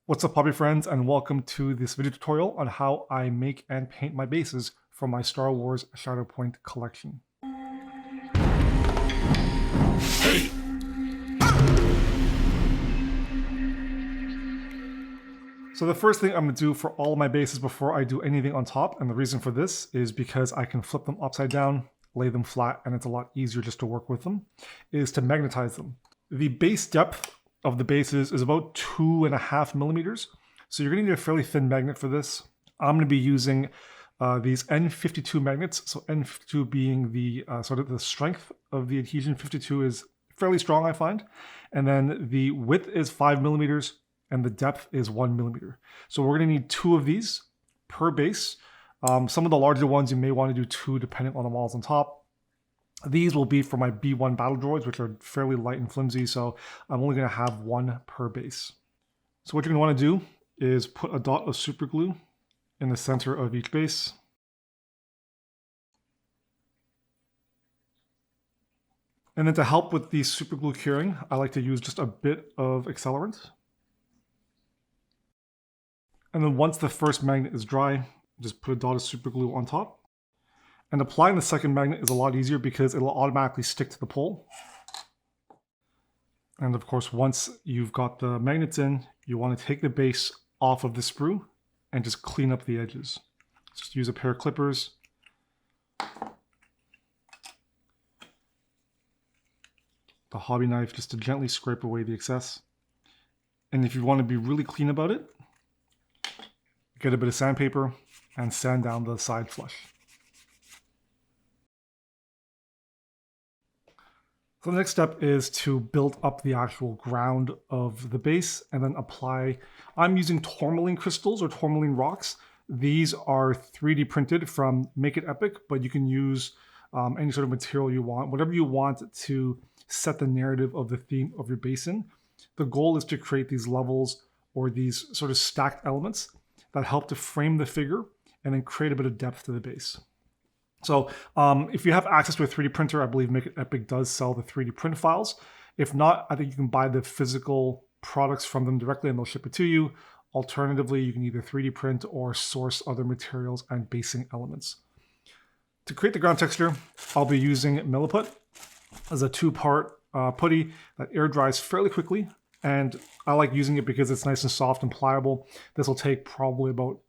What's up, hobby friends, and welcome to this video tutorial on how I make and paint my bases for my Star Wars Shatterpoint collection. So the first thing I'm going to do for all of my bases before I do anything on top, and the reason for this is because I can flip them upside down, lay them flat, and it's a lot easier just to work with them, is to magnetize them. The base depth of the bases is about 2.5 millimeters. So you're going to need a fairly thin magnet for this. I'm going to be using these N52 magnets. So N52 being the sort of the strength of the adhesion. 52 is fairly strong, I find. And then the width is 5 millimeters and the depth is 1 millimeter. So we're going to need 2 of these per base. Some of the larger ones you may want to do 2 depending on the models on top. These will be for my B1 battle droids, which are fairly light and flimsy, so I'm only going to have 1 per base. So what you're going to want to do is put a dot of super glue in the center of each base. And then to help with the super glue curing, I like to use just a bit of accelerant. And then once the first magnet is dry, just put a dot of super glue on top. And applying the second magnet is a lot easier because it'll automatically stick to the pole. And of course, once you've got the magnets in, you want to take the base off of the sprue and just clean up the edges. Just use a pair of clippers. The hobby knife just to gently scrape away the excess. And if you want to be really clean about it, get a bit of sandpaper and sand down the side flush. So the next step is to build up the actual ground of the base and then apply. I'm using Tourmaline Crystals or Tourmaline rocks. These are 3D printed from Make It Epic, but you can use any sort of material you want, whatever you want to set the narrative of the theme of your basin. The goal is to create these levels or these sort of stacked elements that help to frame the figure and then create a bit of depth to the base. So if you have access to a 3D printer, I believe Make It Epic does sell the 3D print files. If not, I think you can buy the physical products from them directly and they'll ship it to you. Alternatively, you can either 3D print or source other materials and basing elements. To create the ground texture, I'll be using Milliput as a 2-part putty that air dries fairly quickly. And I like using it because it's nice and soft and pliable. This will take probably about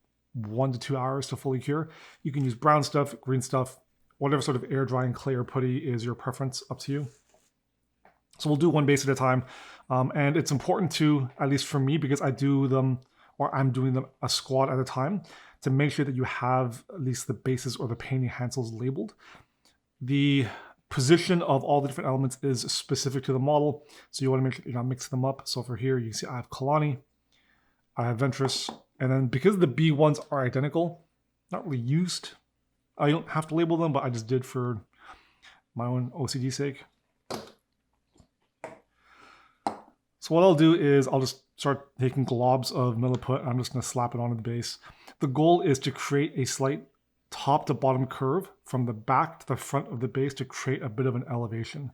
1 to 2 hours to fully cure. You can use brown stuff, green stuff, whatever sort of air drying clay or putty is your preference, up to you. So we'll do one base at a time. And it's important to, at least for me, because I do them, or I'm doing them a squad at a time, to make sure that you have at least the bases or the painting handles labeled. The position of all the different elements is specific to the model. So you want to make sure you're not mixing them up. So for here, you can see I have Kalani, I have Ventress, and then because the B1s are identical, not really used, I don't have to label them, but I just did for my own OCD sake. So what I'll do is I'll just start taking globs of Milliput and I'm just going to slap it onto the base. The goal is to create a slight top to bottom curve from the back to the front of the base to create a bit of an elevation.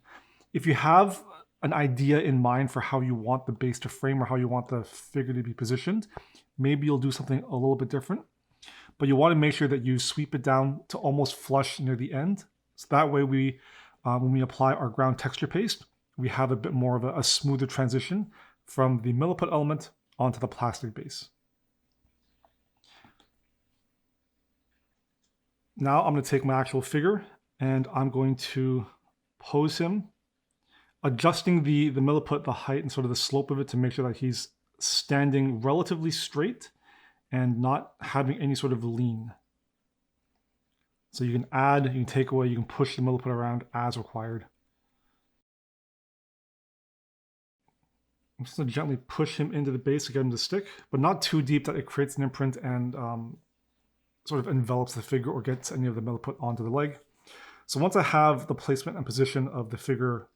If you have an idea in mind for how you want the base to frame or how you want the figure to be positioned, maybe you'll do something a little bit different, but you want to make sure that you sweep it down to almost flush near the end. So that way when we apply our ground texture paste, we have a bit more of a smoother transition from the Milliput element onto the plastic base. Now I'm going to take my actual figure and I'm going to pose him, adjusting the Milliput, the height and sort of the slope of it to make sure that he's standing relatively straight and not having any sort of lean. So you can add, you can take away, you can push the Milliput around as required. I'm just going to gently push him into the base to get him to stick, but not too deep that it creates an imprint and sort of envelops the figure or gets any of the Milliput onto the leg. So once I have the placement and position of the figure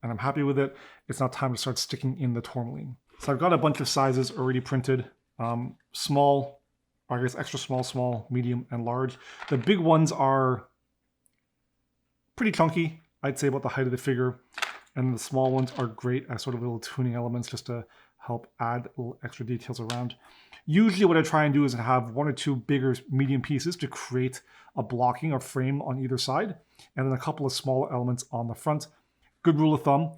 and I'm happy with it, it's now time to start sticking in the tourmaline. So I've got a bunch of sizes already printed, small, or I guess extra small, small, medium, and large. The big ones are pretty chunky, I'd say about the height of the figure, and the small ones are great as sort of little tuning elements just to help add little extra details around. Usually what I try and do is have one or two bigger medium pieces to create a blocking or frame on either side, and then a couple of smaller elements on the front. Good rule of thumb,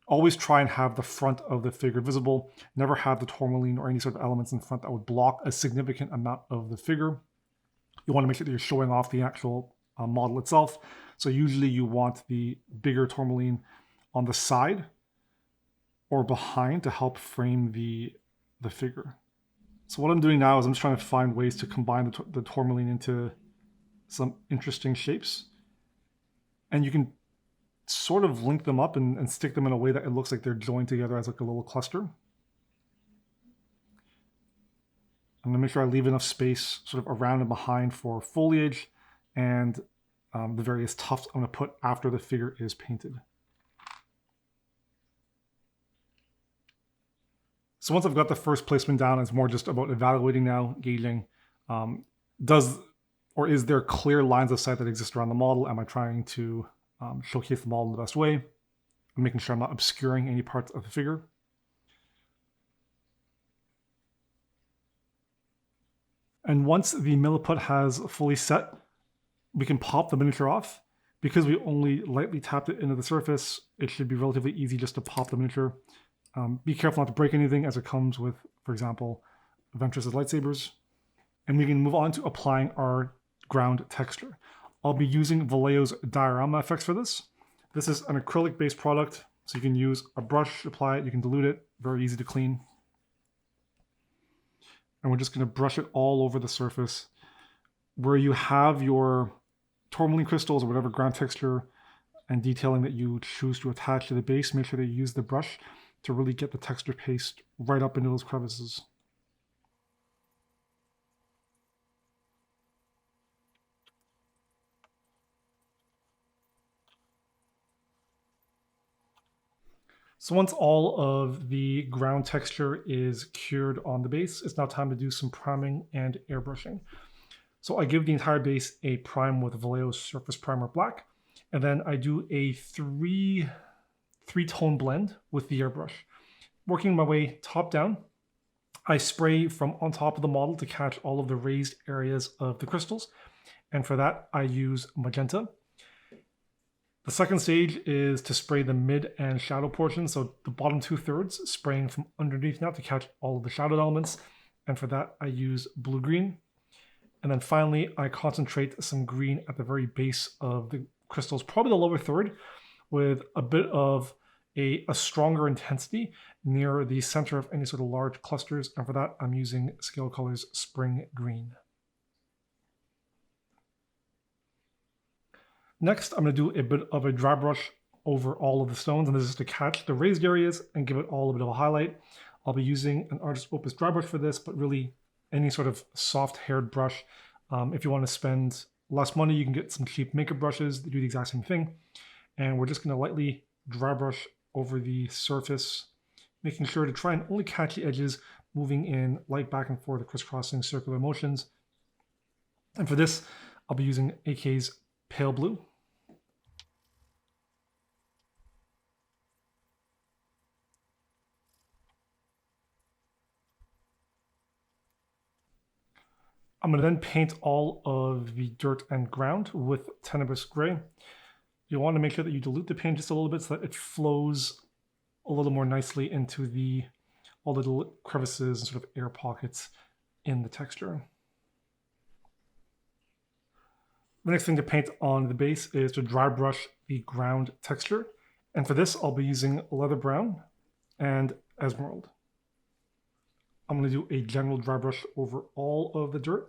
always try and have the front of the figure visible. Never have the tourmaline or any sort of elements in front that would block a significant amount of the figure. You want to make sure that you're showing off the actual model itself. So usually you want the bigger tourmaline on the side or behind to help frame the figure. So what I'm doing now is I'm just trying to find ways to combine the tourmaline into some interesting shapes. And you can sort of link them up and stick them in a way that it looks like they're joined together as like a little cluster. I'm going to make sure I leave enough space sort of around and behind for foliage and the various tufts I'm going to put after the figure is painted. So once I've got the first placement down, it's more just about evaluating now, gauging, is there clear lines of sight that exist around the model? Am I trying to showcase the model in the best way? I'm making sure I'm not obscuring any parts of the figure. And once the Milliput has fully set, we can pop the miniature off. Because we only lightly tapped it into the surface, it should be relatively easy just to pop the miniature. Be careful not to break anything as it comes with, for example, Ventress's lightsabers. And we can move on to applying our ground texture. I'll be using Vallejo's diorama effects for this. This is an acrylic-based product, so you can use a brush, apply it, you can dilute it, very easy to clean. And we're just going to brush it all over the surface. Where you have your tourmaline crystals or whatever ground texture and detailing that you choose to attach to the base, make sure that you use the brush to really get the texture paste right up into those crevices. So once all of the ground texture is cured on the base, it's now time to do some priming and airbrushing. So I give the entire base a prime with Vallejo's Surface Primer Black, and then I do a three-tone blend with the airbrush. Working my way top down, I spray from on top of the model to catch all of the raised areas of the crystals, and for that I use magenta. The second stage is to spray the mid and shadow portion, so the bottom 2/3, spraying from underneath now to catch all of the shadowed elements, and for that I use blue-green. And then finally I concentrate some green at the very base of the crystals, probably the lower third, with a bit of a stronger intensity near the center of any sort of large clusters, and for that I'm using Scale Colors Spring Green. Next, I'm going to do a bit of a dry brush over all of the stones, and this is to catch the raised areas and give it all a bit of a highlight. I'll be using an Artist Opus dry brush for this, but really any sort of soft-haired brush. If you want to spend less money, you can get some cheap makeup brushes that do the exact same thing. And we're just going to lightly dry brush over the surface, making sure to try and only catch the edges, moving in light back and forth, crisscrossing circular motions. And for this, I'll be using AK's Pale Blue. I'm going to then paint all of the dirt and ground with Tenebrous Gray. You want to make sure that you dilute the paint just a little bit so that it flows a little more nicely into all the little crevices and sort of air pockets in the texture. The next thing to paint on the base is to dry brush the ground texture. And for this, I'll be using Leather Brown and Emerald. I'm going to do a general dry brush over all of the dirt,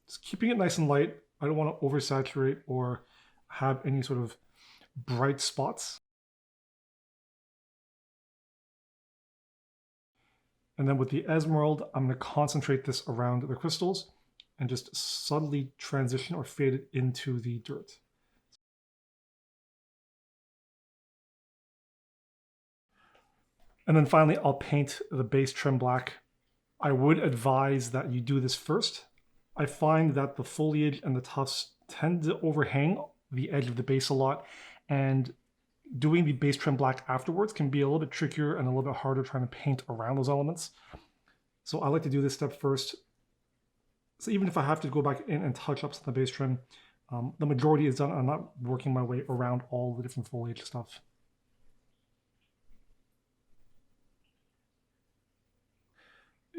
just keeping it nice and light. I don't want to oversaturate or have any sort of bright spots. And then with the Emerald, I'm going to concentrate this around the crystals and just subtly transition or fade it into the dirt. And then finally, I'll paint the base trim black. I would advise that you do this first. I find that the foliage and the tufts tend to overhang the edge of the base a lot, and doing the base trim black afterwards can be a little bit trickier and a little bit harder trying to paint around those elements. So I like to do this step first. So even if I have to go back in and touch up some of the base trim, the majority is done. I'm not working my way around all the different foliage stuff.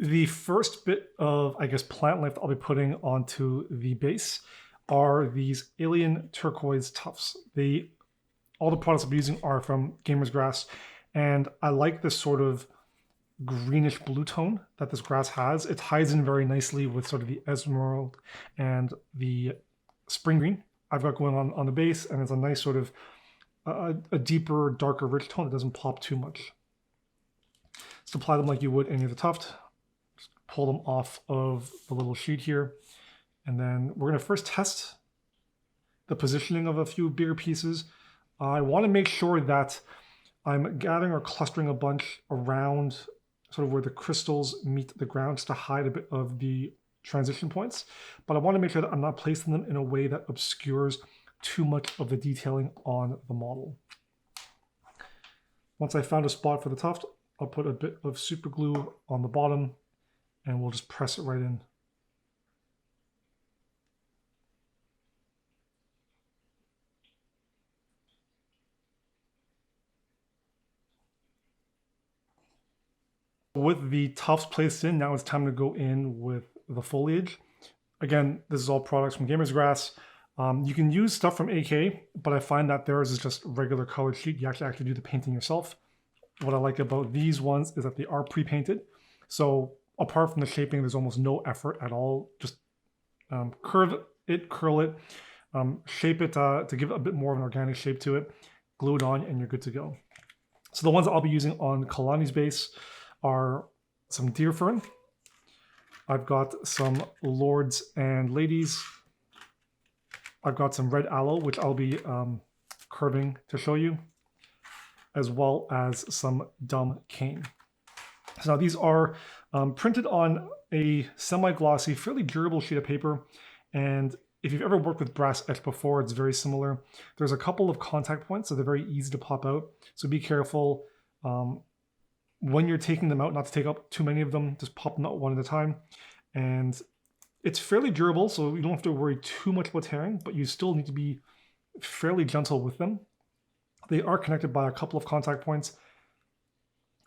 The first bit of, I guess, plant life I'll be putting onto the base are these alien turquoise tufts. All the products I'll be using are from Gamer's Grass, and I like this sort of greenish blue tone that this grass has. It ties in very nicely with sort of the emerald and the spring green I've got going on the base, and it's a nice sort of a deeper, darker, rich tone that doesn't pop too much. Just apply them like you would any of the tuft. Just pull them off of the little sheet here, and then we're going to first test the positioning of a few bigger pieces. I want to make sure that I'm gathering or clustering a bunch around sort of where the crystals meet the ground, just to hide a bit of the transition points. But I want to make sure that I'm not placing them in a way that obscures too much of the detailing on the model. Once I found a spot for the tuft, I'll put a bit of super glue on the bottom and we'll just press it right in. With the tufts placed in, now it's time to go in with the foliage. Again, this is all products from Gamer's Grass. You can use stuff from AK, but I find that theirs is just regular colored sheet. You actually do the painting yourself. What I like about these ones is that they are pre-painted. So apart from the shaping, there's almost no effort at all. Just curve it, curl it, shape it to give a bit more of an organic shape to it, glue it on, and you're good to go. So the ones that I'll be using on Kalani's base are some deer fern. I've got some lords and ladies. I've got some red aloe, which I'll be curving to show you, as well as some dumb cane. So now these are printed on a semi-glossy, fairly durable sheet of paper, and if you've ever worked with brass etch before, it's very similar. There's a couple of contact points, so they're very easy to pop out, so be careful when you're taking them out, not to take up too many of them, just pop them out one at a time. And it's fairly durable, so you don't have to worry too much about tearing, but you still need to be fairly gentle with them. They are connected by a couple of contact points,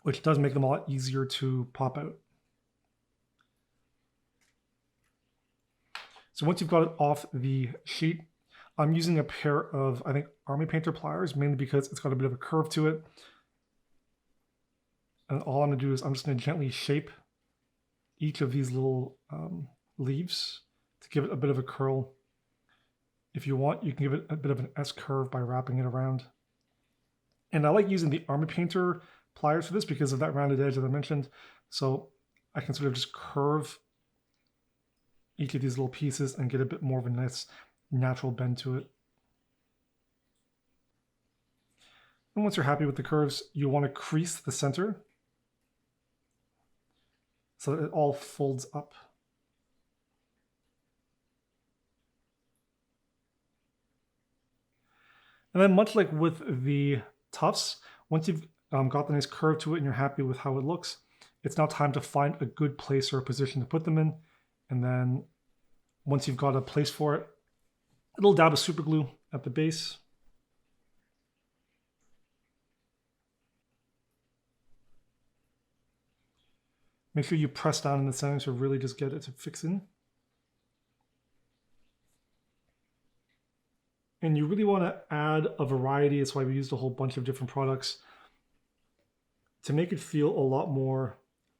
which does make them a lot easier to pop out. So once you've got it off the sheet, I'm using a pair of, I think, Army Painter pliers, mainly because it's got a bit of a curve to it. And all I'm going to do is I'm just going to gently shape each of these little leaves to give it a bit of a curl. If you want, you can give it a bit of an S curve by wrapping it around. And I like using the Army Painter pliers for this because of that rounded edge that I mentioned. So I can sort of just curve each of these little pieces and get a bit more of a nice natural bend to it. And once you're happy with the curves, you want to crease the center so that it all folds up. And then much like with the tufts, once you've got the nice curve to it and you're happy with how it looks, it's now time to find a good place or a position to put them in. And then once you've got a place for it, a little dab of super glue at the base. Make sure you press down in the center to really just get it to fix in. And you really want to add a variety. That's why we used a whole bunch of different products to make it feel a lot more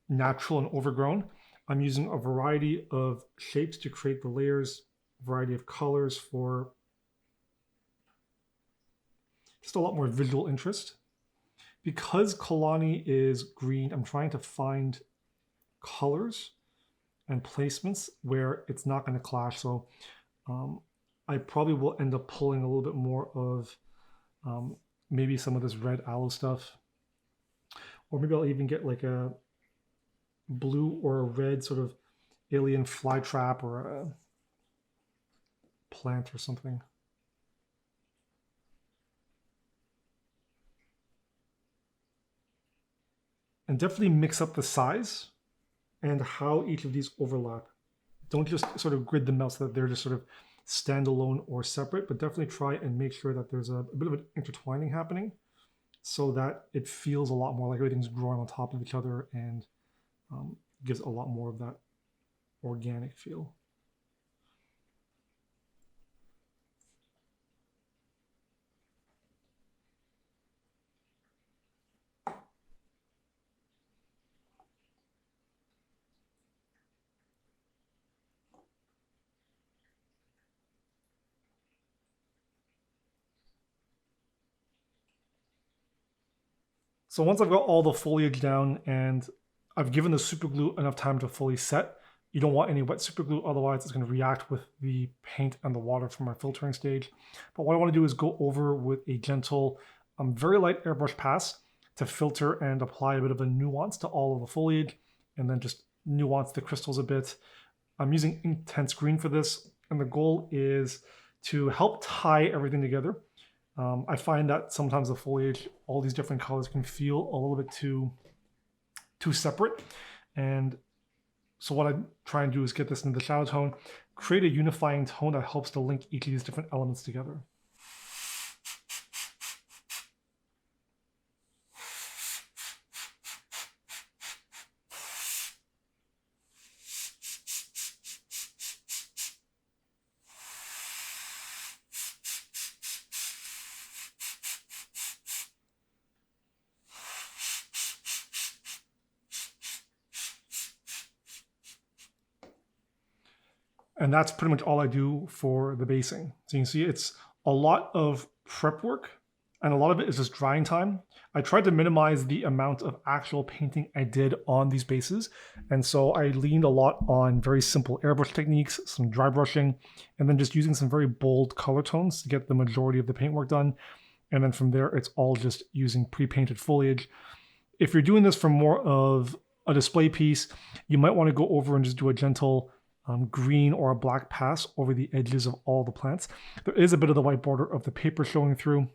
natural and overgrown. I'm using a variety of shapes to create the layers, a variety of colors for just a lot more visual interest. Because Kalani is green, I'm trying to find colors and placements where it's not going to clash. So I probably will end up pulling a little bit more of maybe some of this red aloe stuff, or maybe I'll even get like a blue or a red sort of alien fly trap or a plant or something. and definitely mix up the size and how each of these overlap. Don't just sort of grid them out so that they're just sort of standalone or separate, but definitely try and make sure that there's a bit of an intertwining happening so that it feels a lot more like everything's growing on top of each other and gives a lot more of that organic feel. So once I've got all the foliage down and I've given the super glue enough time to fully set, you don't want any wet super glue, otherwise it's going to react with the paint and the water from our filtering stage. But what I want to do is go over with a gentle, very light airbrush pass to filter and apply a bit of a nuance to all of the foliage, and then just nuance the crystals a bit. I'm using intense green for this, and the goal is to help tie everything together. I find that sometimes the foliage, all these different colors, can feel a little bit too separate. And so what I try and do is get this into the shadow tone, create a unifying tone that helps to link each of these different elements together. And that's pretty much all I do for the basing. So you can see it's a lot of prep work and a lot of it is just drying time. I tried to minimize the amount of actual painting I did on these bases. And so I leaned a lot on very simple airbrush techniques, some dry brushing, and then just using some very bold color tones to get the majority of the paintwork done. And then from there, it's all just using pre-painted foliage. If you're doing this for more of a display piece, you might want to go over and just do a gentle green or a black pass over the edges of all the plants. There is a bit of the white border of the paper showing through.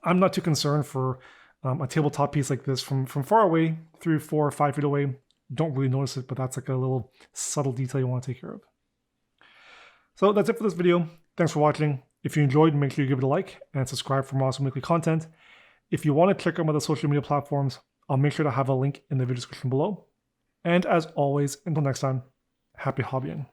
I'm not too concerned for a tabletop piece like this from far away, 3, 4, 5 feet away. Don't really notice it, but that's like a little subtle detail you want to take care of. So that's it for this video. Thanks for watching. If you enjoyed, make sure you give it a like and subscribe for more awesome weekly content. If you want to check out my other social media platforms, I'll make sure to have a link in the video description below. And as always, until next time, happy hobbying.